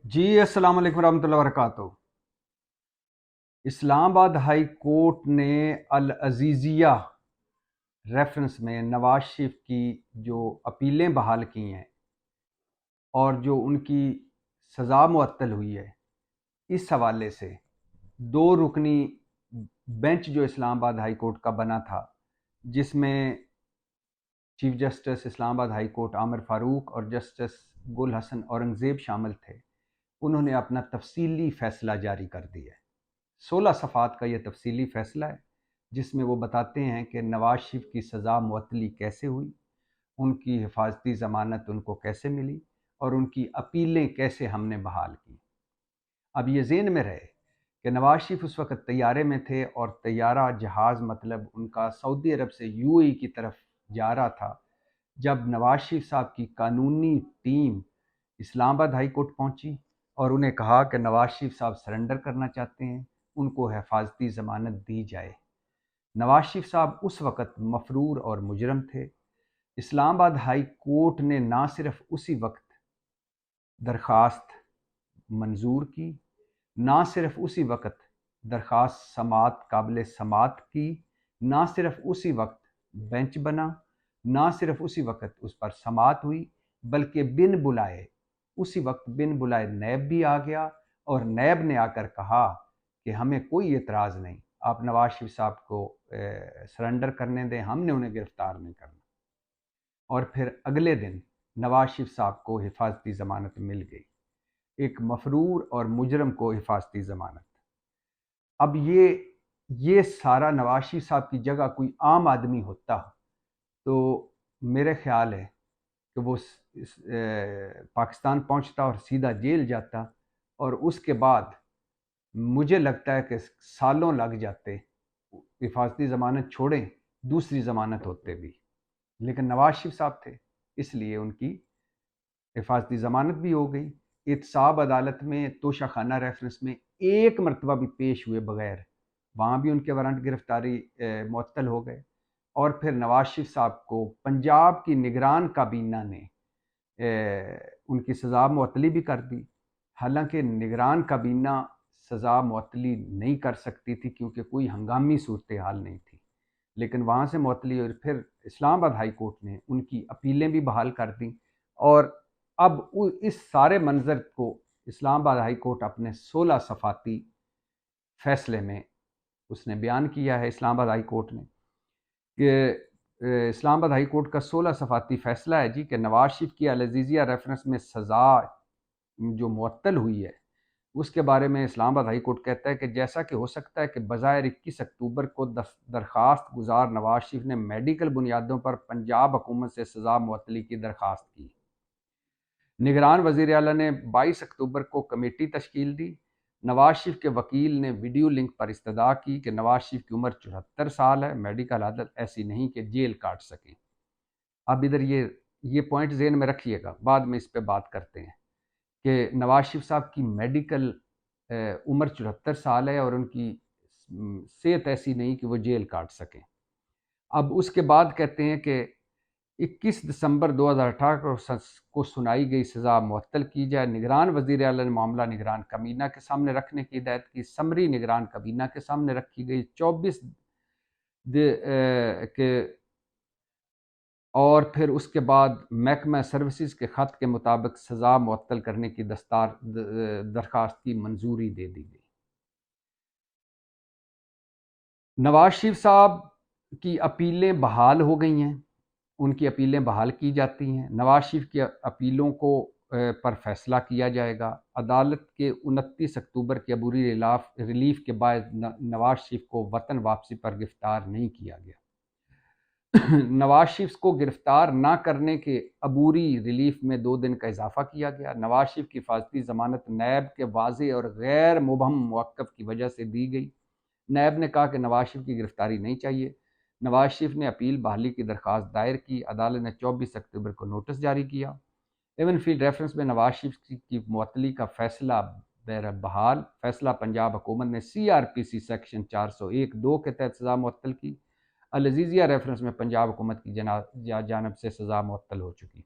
جی السلام علیکم ورحمۃ اللہ وبرکاتہ۔ اسلام آباد ہائی کورٹ نے العزیزیہ ریفرنس میں نواز شریف کی جو اپیلیں بحال کی ہیں اور جو ان کی سزا معطل ہوئی ہے، اس حوالے سے دو رکنی بینچ جو اسلام آباد ہائی کورٹ کا بنا تھا، جس میں چیف جسٹس اسلام آباد ہائی کورٹ عامر فاروق اور جسٹس گل حسن اورنگزیب شامل تھے، انہوں نے اپنا تفصیلی فیصلہ جاری کر دیا ہے۔ 16 صفحات کا یہ تفصیلی فیصلہ ہے، جس میں وہ بتاتے ہیں کہ نواز شریف کی سزا معطلی کیسے ہوئی، ان کی حفاظتی ضمانت ان کو کیسے ملی، اور ان کی اپیلیں کیسے ہم نے بحال کی۔ اب یہ ذہن میں رہے کہ نواز شریف اس وقت طیارے میں تھے، اور طیارہ جہاز مطلب ان کا سعودی عرب سے یو اے ای کی طرف جا رہا تھا، جب نواز شریف صاحب کی قانونی ٹیم اسلام آباد ہائی کورٹ پہنچی اور انہیں کہا کہ نواز شریف صاحب سرنڈر کرنا چاہتے ہیں، ان کو حفاظتی ضمانت دی جائے۔ نواز شریف صاحب اس وقت مفرور اور مجرم تھے۔ اسلام آباد ہائی کورٹ نے نہ صرف اسی وقت درخواست منظور کی، نہ صرف اسی وقت درخواست سماعت قابل سماعت کی، نہ صرف اسی وقت بینچ بنا، نہ صرف اسی وقت اس پر سماعت ہوئی، بلکہ اسی وقت بن بلائے نیب بھی آ گیا، اور نیب نے آ کر کہا کہ ہمیں کوئی اعتراض نہیں، آپ نواز شریف صاحب کو سرنڈر کرنے دیں، ہم نے انہیں گرفتار نہیں کرنا۔ اور پھر اگلے دن نواز شریف صاحب کو حفاظتی ضمانت مل گئی، ایک مفرور اور مجرم کو حفاظتی ضمانت۔ اب یہ سارا نواز شریف صاحب کی جگہ کوئی عام آدمی ہوتا تو میرے خیال ہے کہ وہ پاکستان پہنچتا اور سیدھا جیل جاتا، اور اس کے بعد مجھے لگتا ہے کہ سالوں لگ جاتے حفاظتی ضمانت چھوڑیں، دوسری ضمانت ہوتے بھی، لیکن نواز شریف صاحب تھے، اس لیے ان کی حفاظتی ضمانت بھی ہو گئی۔ احتساب عدالت میں توشہ خانہ ریفرنس میں ایک مرتبہ بھی پیش ہوئے بغیر وہاں بھی ان کے وارنٹ گرفتاری معطل ہو گئے، اور پھر نواز شریف صاحب کو پنجاب کی نگران کابینہ نے ان کی سزا معطلی بھی کر دی، حالانکہ نگران کابینہ سزا معطلی نہیں کر سکتی تھی کیونکہ کوئی ہنگامی صورتحال نہیں تھی، لیکن وہاں سے معطلی، اور پھر اسلام آباد ہائی کورٹ نے ان کی اپیلیں بھی بحال کر دیں۔ اور اب اس سارے منظر کو اسلام آباد ہائی کورٹ اپنے 16 صفحاتی فیصلے میں اس نے بیان کیا ہے۔ اسلام آباد ہائی کورٹ نے کہ اسلام آباد ہائی کورٹ کا 16 صفحاتی فیصلہ ہے جی کہ نواز شریف کی العزیزیہ ریفرنس میں سزا جو معطل ہوئی ہے، اس کے بارے میں اسلام آباد ہائی کورٹ کہتا ہے کہ جیسا کہ ہو سکتا ہے کہ بظاہر 21 اکتوبر کو درخواست گزار نواز شریف نے میڈیکل بنیادوں پر پنجاب حکومت سے سزا معطلی کی درخواست کی۔ نگران وزیر اعلیٰ نے 22 اکتوبر کو کمیٹی تشکیل دی۔ نواز شریف کے وکیل نے ویڈیو لنک پر استدعا کی کہ نواز شریف کی عمر 74 سال ہے، میڈیکل حالت ایسی نہیں کہ جیل کاٹ سکیں۔ اب ادھر یہ پوائنٹ ذہن میں رکھیے گا، بعد میں اس پہ بات کرتے ہیں کہ نواز شریف صاحب کی میڈیکل عمر 74 سال ہے اور ان کی صحت ایسی نہیں کہ وہ جیل کاٹ سکیں۔ اب اس کے بعد کہتے ہیں کہ 21 دسمبر 2018 کو سنائی گئی سزا معطل کی جائے۔ نگران وزیر اعلیٰ نے معاملہ نگران کابینہ کے سامنے رکھنے کی ہدایت کی۔ سمری نگران کابینہ کے سامنے رکھی گئی 24 کے، اور پھر اس کے بعد محکمہ سروسز کے خط کے مطابق سزا معطل کرنے کی درخواست کی منظوری دے دی گئی۔ نواز شریف صاحب کی اپیلیں بحال ہو گئی ہیں، ان کی اپیلیں بحال کی جاتی ہیں۔ نواز شریف کی اپیلوں کو پر فیصلہ کیا جائے گا۔ عدالت کے 29 اکتوبر کے عبوری ریلیف کے بعد نواز شریف کو وطن واپسی پر گرفتار نہیں کیا گیا۔ نواز شریف کو گرفتار نہ کرنے کے عبوری ریلیف میں 2 دن کا اضافہ کیا گیا۔ نواز شریف کی حفاظتی ضمانت نیب کے واضح اور غیر مبہم موقف کی وجہ سے دی گئی۔ نیب نے کہا کہ نواز شریف کی گرفتاری نہیں چاہیے۔ نواز شریف نے اپیل بحالی کی درخواست دائر کی۔ عدالت نے 24 اکتوبر کو نوٹس جاری کیا۔ ایون فیلڈ ریفرنس میں نواز شریف کی معطلی کا فیصلہ بحال۔ فیصلہ پنجاب حکومت نے CRPC سیکشن 401(2) کے تحت سزا معطل کی۔ العزیزیہ ریفرنس میں پنجاب حکومت کی جانب سے سزا معطل ہو چکی۔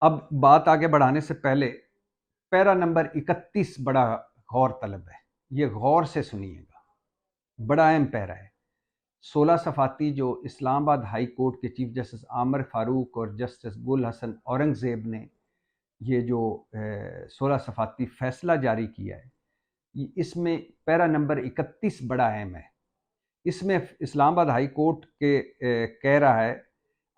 اب بات آگے بڑھانے سے پہلے پیرا نمبر 31 بڑا غور طلب ہے، یہ غور سے سنیے گا، بڑا اہم پیرا ہے۔ 16 صفحاتی جو اسلام آباد ہائی کورٹ کے چیف جسٹس عامر فاروق اور جسٹس گل حسن اورنگزیب نے یہ جو 16 صفحاتی فیصلہ جاری کیا ہے، اس میں پیرا نمبر 31 بڑا اہم ہے۔ اس میں اسلام آباد ہائی کورٹ کے کہہ رہا ہے،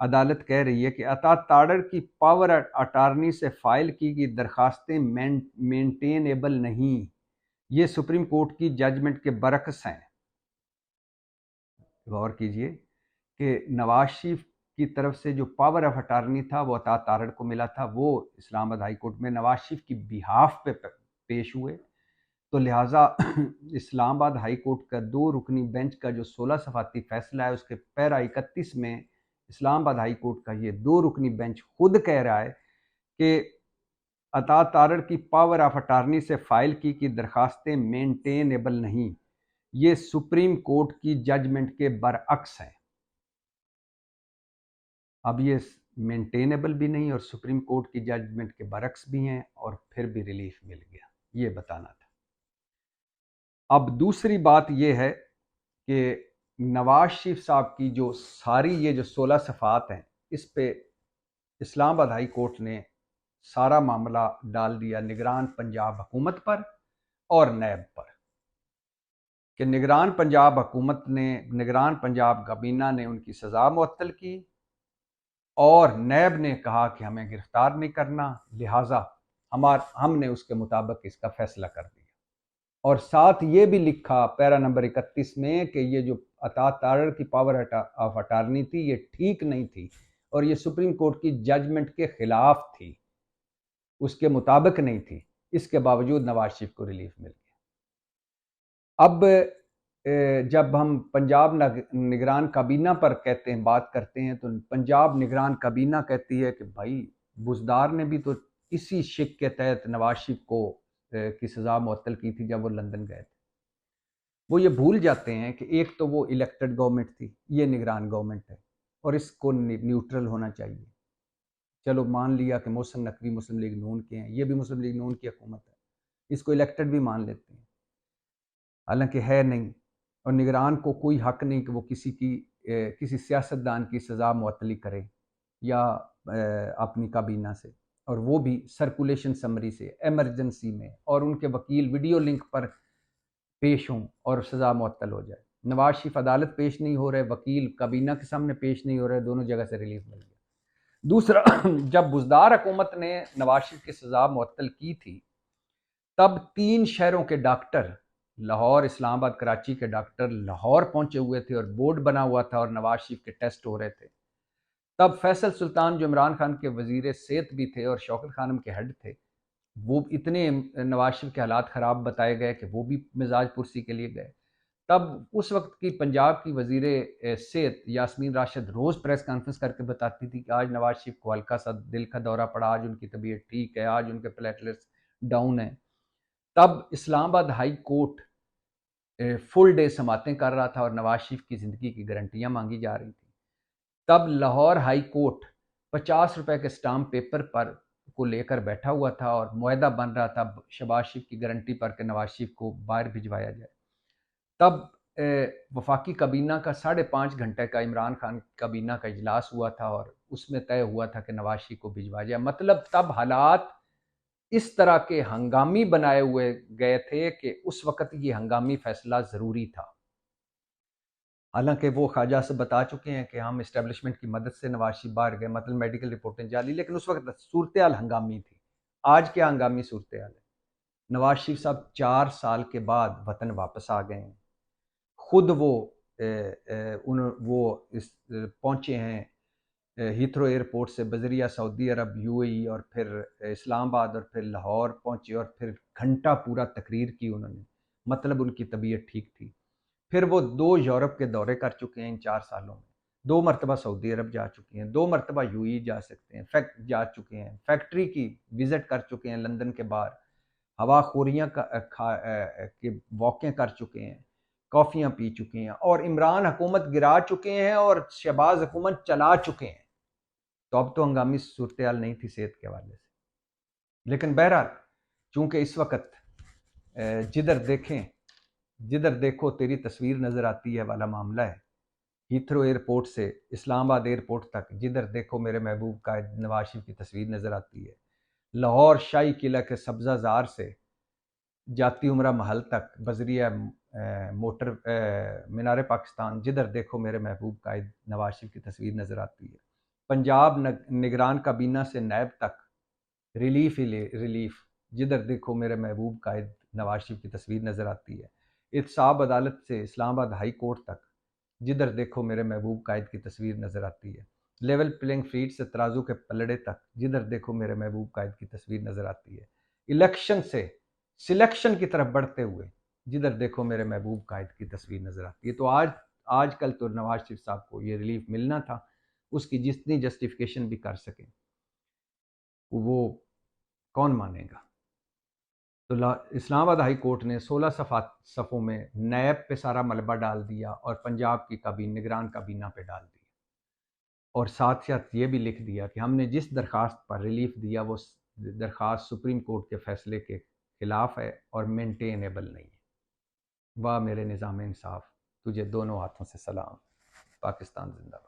عدالت کہہ رہی ہے کہ عطا تاڑر کی پاور اٹارنی سے فائل کی گئی درخواستیں مینٹینیبل نہیں، یہ سپریم کورٹ کی ججمنٹ کے برعکس ہیں۔ غور کیجئے کہ نواز شریف کی طرف سے جو پاور آف اٹارنی تھا وہ عطا تاڑر کو ملا تھا، وہ اسلام آباد ہائی کورٹ میں نواز شریف کی بیہاف پہ پیش ہوئے، تو لہٰذا اسلام آباد ہائی کورٹ کا 2 رکنی بینچ کا جو 16 صفحاتی فیصلہ ہے، اس کے پیرا 31 میں اسلام آباد ہائی کورٹ کا یہ 2 رکنی بینچ خود کہہ رہا ہے کہ عطا تاڑر کی پاور آف اٹارنی سے فائل کی درخواستیں مینٹینیبل نہیں، یہ سپریم کورٹ کی ججمنٹ کے برعکس ہے۔ اب یہ مینٹینیبل بھی نہیں اور سپریم کورٹ کی ججمنٹ کے برعکس بھی ہیں، اور پھر بھی ریلیف مل گیا، یہ بتانا تھا۔ اب دوسری بات یہ ہے کہ نواز شریف صاحب کی جو ساری یہ جو 16 صفحات ہیں، اس پہ اسلام آباد ہائی کورٹ نے سارا معاملہ ڈال دیا نگران پنجاب حکومت پر اور نیب پر، کہ نگران پنجاب حکومت نے، نگران پنجاب کابینہ نے ان کی سزا معطل کی، اور نیب نے کہا کہ ہمیں گرفتار نہیں کرنا، لہٰذا ہم نے اس کے مطابق اس کا فیصلہ کر دیا۔ اور ساتھ یہ بھی لکھا پیرا نمبر 31 میں کہ یہ جو عطا تاڑر کی پاور آف اٹارنی تھی یہ ٹھیک نہیں تھی، اور یہ سپریم کورٹ کی ججمنٹ کے خلاف تھی، اس کے مطابق نہیں تھی، اس کے باوجود نواز شریف کو ریلیف مل گیا۔ اب جب ہم پنجاب نگران کابینہ پر کہتے ہیں، بات کرتے ہیں، تو پنجاب نگران کابینہ کہتی ہے کہ بھائی بزدار نے بھی تو اسی شک کے تحت نواز شریف کو کی سزا معطل کی تھی جب وہ لندن گئے تھے۔ وہ یہ بھول جاتے ہیں کہ ایک تو وہ الیکٹڈ گورنمنٹ تھی، یہ نگران گورنمنٹ ہے، اور اس کو نیوٹرل ہونا چاہیے۔ چلو مان لیا کہ محسن نقوی مسلم لیگ نون کے ہیں، یہ بھی مسلم لیگ نون کی حکومت ہے، اس کو الیکٹڈ بھی مان لیتے ہیں، حالانکہ ہے نہیں، اور نگران کو کوئی حق نہیں کہ وہ کسی سیاستدان کی سزا معطلی کرے یا اپنی کابینہ سے، اور وہ بھی سرکولیشن سمری سے ایمرجنسی میں، اور ان کے وکیل ویڈیو لنک پر پیش ہوں اور سزا معطل ہو جائے۔ نواز شریف عدالت پیش نہیں ہو رہے، وکیل کابینہ کے سامنے پیش نہیں ہو رہے، دونوں جگہ سے ریلیف مل گیا۔ دوسرا، جب بزدار حکومت نے نواز شریف کی سزا معطل کی تھی، تب 3 شہروں کے ڈاکٹر، لاہور، اسلام آباد، کراچی کے ڈاکٹر لاہور پہنچے ہوئے تھے، اور بورڈ بنا ہوا تھا، اور نواز شریف کے ٹیسٹ ہو رہے تھے۔ تب فیصل سلطان جو عمران خان کے وزیر صحت بھی تھے اور شوکت خانم کے ہیڈ تھے، وہ اتنے نواز شریف کے حالات خراب بتائے گئے کہ وہ بھی مزاج پرسی کے لیے گئے۔ تب اس وقت کی پنجاب کی وزیر صحت یاسمین راشد روز پریس کانفرنس کر کے بتاتی تھی کہ آج نواز شریف کو ہلکا سا دل کا دورہ پڑا، آج ان کی طبیعت ٹھیک ہے، آج ان کے پلیٹلیٹس ڈاؤن ہیں۔ تب اسلام آباد ہائی کورٹ فل ڈے سماعتیں کر رہا تھا اور نواز شریف کی زندگی کی گارنٹیاں مانگی جا رہی تھیں۔ تب لاہور ہائی کورٹ 50 روپے کے سٹامپ پیپر پر کو لے کر بیٹھا ہوا تھا، اور معاہدہ بن رہا تھا شہباز شریف کی گارنٹی پر کہ نواز شریف کو باہر بھجوایا جائے۔ تب وفاقی کابینہ کا 5.5 گھنٹے کا عمران خان کابینہ کا اجلاس ہوا تھا، اور اس میں طے ہوا تھا کہ نواز شریف کو بھجوایا جائے۔ مطلب تب حالات اس طرح کے ہنگامی بنائے ہوئے گئے تھے کہ اس وقت یہ ہنگامی فیصلہ ضروری تھا۔ حالانکہ وہ خواجہ سے بتا چکے ہیں کہ ہم اسٹیبلشمنٹ کی مدد سے نواز شریف باہر گئے، مطلب میڈیکل رپورٹیں جعلی، لیکن اس وقت صورتحال ہنگامی تھی۔ آج کیا ہنگامی صورتحال ہے؟ نواز شریف صاحب 4 سال کے بعد وطن واپس آ گئے ہیں، خود وہ پہنچے ہیں ہیتھرو ایئرپورٹ سے بذریعہ سعودی عرب، یو اے ای، اور پھر اسلام آباد، اور پھر لاہور پہنچے، اور پھر گھنٹہ پورا تقریر کی انہوں نے، مطلب ان کی طبیعت ٹھیک تھی۔ پھر وہ 2 یورپ کے دورے کر چکے ہیں ان 4 سالوں میں، 2 مرتبہ سعودی عرب جا چکے ہیں، 2 مرتبہ یو اے ای جا سکتے ہیں، جا چکے ہیں، فیکٹری کی وزٹ کر چکے ہیں لندن کے باہر، ہوا خوریاں کے واقعے کر چکے ہیں، کافیاں پی چکے ہیں، اور عمران حکومت گرا چکے ہیں اور شہباز حکومت چلا چکے ہیں۔ تو اب تو ہنگامی صورتحال نہیں تھی صحت کے حوالے سے، لیکن بہرحال چونکہ اس وقت جدھر دیکھو تیری تصویر نظر آتی ہے والا معاملہ ہے، ہیتھرو ایئرپورٹ سے اسلام آباد ایئرپورٹ تک جدھر دیکھو میرے محبوب قائد نواز شریف کی تصویر نظر آتی ہے، لاہور شاہی قلعہ کے سبزہ زار سے جاتی عمرہ محل تک بذریعہ موٹر مینار پاکستان جدھر دیکھو میرے محبوب قائد نواز شریف کی تصویر نظر آتی ہے، پنجاب نگران کابینہ سے نیب تک ریلیف ہی ریلیف جدھر دیکھو میرے محبوب قائد نواز شریف کی تصویر نظر آتی ہے، احتساب عدالت سے اسلام آباد ہائی کورٹ تک جدھر دیکھو میرے محبوب قائد کی تصویر نظر آتی ہے، لیول پلینگ فیلڈ سے ترازو کے پلڑے تک جدھر دیکھو میرے محبوب قائد کی تصویر نظر آتی ہے، الیکشن سے سلیکشن کی طرف بڑھتے ہوئے جدھر دیکھو میرے محبوب قائد کی تصویر نظر آتی ہے۔ تو آج کل تو نواز شریف صاحب کو یہ ریلیف ملنا تھا، اس کی جتنی جسٹیفیکیشن بھی کر سکیں وہ کون مانے گا؟ تو اسلام آباد ہائی کورٹ نے 16 صفوں میں نیب پہ سارا ملبہ ڈال دیا اور پنجاب کی نگران کابینہ پہ ڈال دیا، اور ساتھ ساتھ یہ بھی لکھ دیا کہ ہم نے جس درخواست پر ریلیف دیا وہ درخواست سپریم کورٹ کے فیصلے کے خلاف ہے اور مینٹینیبل نہیں ہے۔ واہ میرے نظام انصاف، تجھے دونوں ہاتھوں سے سلام۔ پاکستان زندہ باد۔